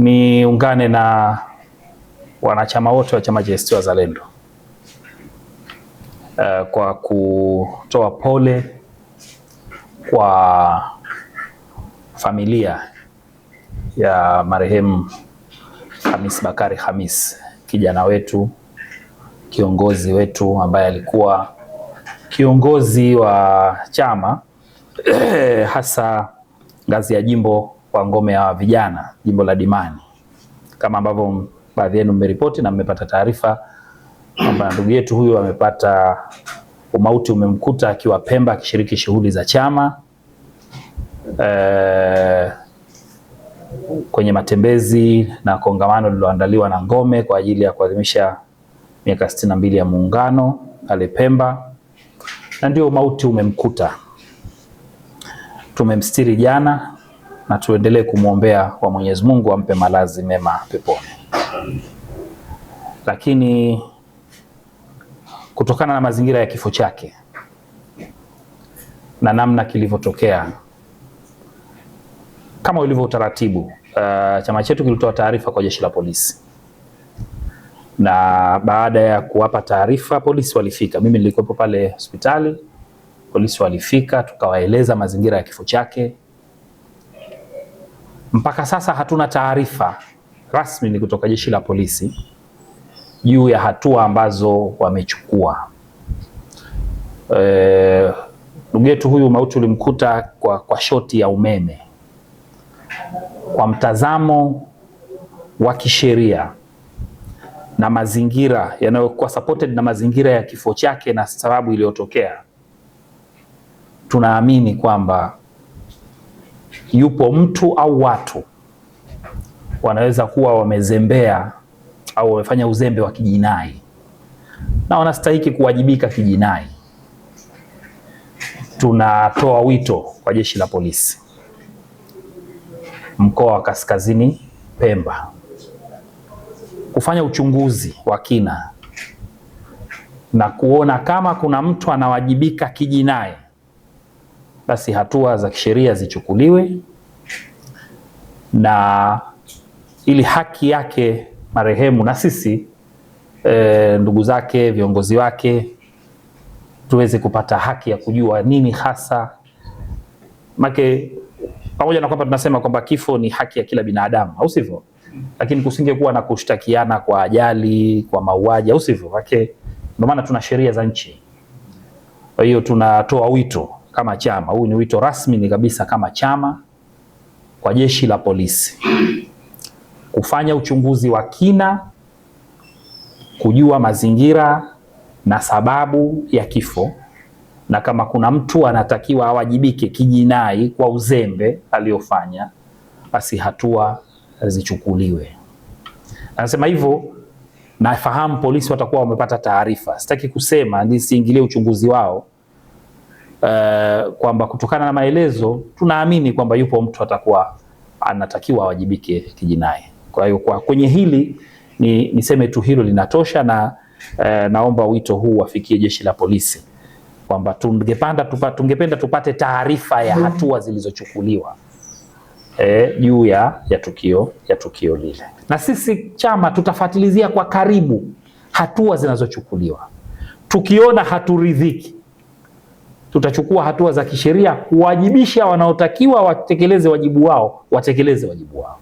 Niungane na wanachama wote wa chama cha ACT Wazalendo kwa kutoa pole kwa familia ya marehemu Khamis Bakari Khamis, kijana wetu, kiongozi wetu ambaye alikuwa kiongozi wa chama hasa ngazi ya jimbo kwa ngome ya vijana, jimbo la Dimani, kama ambavyo baadhi yenu mmeripoti na mmepata taarifa kwamba ndugu yetu huyu amepata umauti, umemkuta akiwa Pemba akishiriki shughuli za chama kwenye matembezi na kongamano lililoandaliwa na ngome kwa ajili ya kuadhimisha miaka 62 ya Muungano pale Pemba, na ndio umauti umemkuta. Tumemstiri jana na tuendelee kumwombea kwa Mwenyezi Mungu ampe malazi mema peponi. Lakini kutokana na mazingira ya kifo chake na namna kilivyotokea, kama ulivyo utaratibu, chama chetu kilitoa taarifa kwa jeshi la polisi, na baada ya kuwapa taarifa polisi walifika. Mimi nilikuwepo pale hospitali, polisi walifika, tukawaeleza mazingira ya kifo chake. Mpaka sasa hatuna taarifa rasmi ni kutoka jeshi la polisi juu ya hatua ambazo wamechukua. Ndugu yetu huyu mauti ulimkuta kwa shoti ya umeme. Kwa mtazamo wa kisheria na mazingira yanayokuwa supported na mazingira ya kifo chake na sababu iliyotokea, tunaamini kwamba yupo mtu au watu wanaweza kuwa wamezembea au wamefanya uzembe wa kijinai na wanastahili kuwajibika kijinai. Tunatoa wito kwa jeshi la polisi mkoa wa Kaskazini Pemba kufanya uchunguzi wa kina na kuona kama kuna mtu anawajibika kijinai, basi hatua za kisheria zichukuliwe, na ili haki yake marehemu na sisi ndugu zake, viongozi wake, tuweze kupata haki ya kujua nini hasa make, pamoja na kwamba tunasema kwamba kifo ni haki ya kila binadamu, au sivyo? Lakini kusingekuwa na kushtakiana kwa ajali, kwa mauaji, au sivyo? Ndio maana tuna sheria za nchi. Kwa hiyo tunatoa wito kama chama, huu ni wito rasmi ni kabisa kama chama kwa jeshi la polisi kufanya uchunguzi wa kina, kujua mazingira na sababu ya kifo, na kama kuna mtu anatakiwa awajibike kijinai kwa uzembe aliofanya, basi hatua zichukuliwe. Anasema hivyo, nafahamu polisi watakuwa wamepata taarifa. Sitaki kusema nisiingilie uchunguzi wao, kwamba kutokana na maelezo tunaamini kwamba yupo mtu atakuwa anatakiwa awajibike kijinai. Kwa hiyo kwenye hili niseme tu hilo linatosha, na naomba wito huu wafikie jeshi la polisi kwamba tungependa tupate taarifa ya hatua zilizochukuliwa juu ya tukio lile, na sisi chama tutafuatilizia kwa karibu hatua zinazochukuliwa. Tukiona haturidhiki, tutachukua hatua za kisheria kuwajibisha wanaotakiwa watekeleze wajibu wao, watekeleze wajibu wao.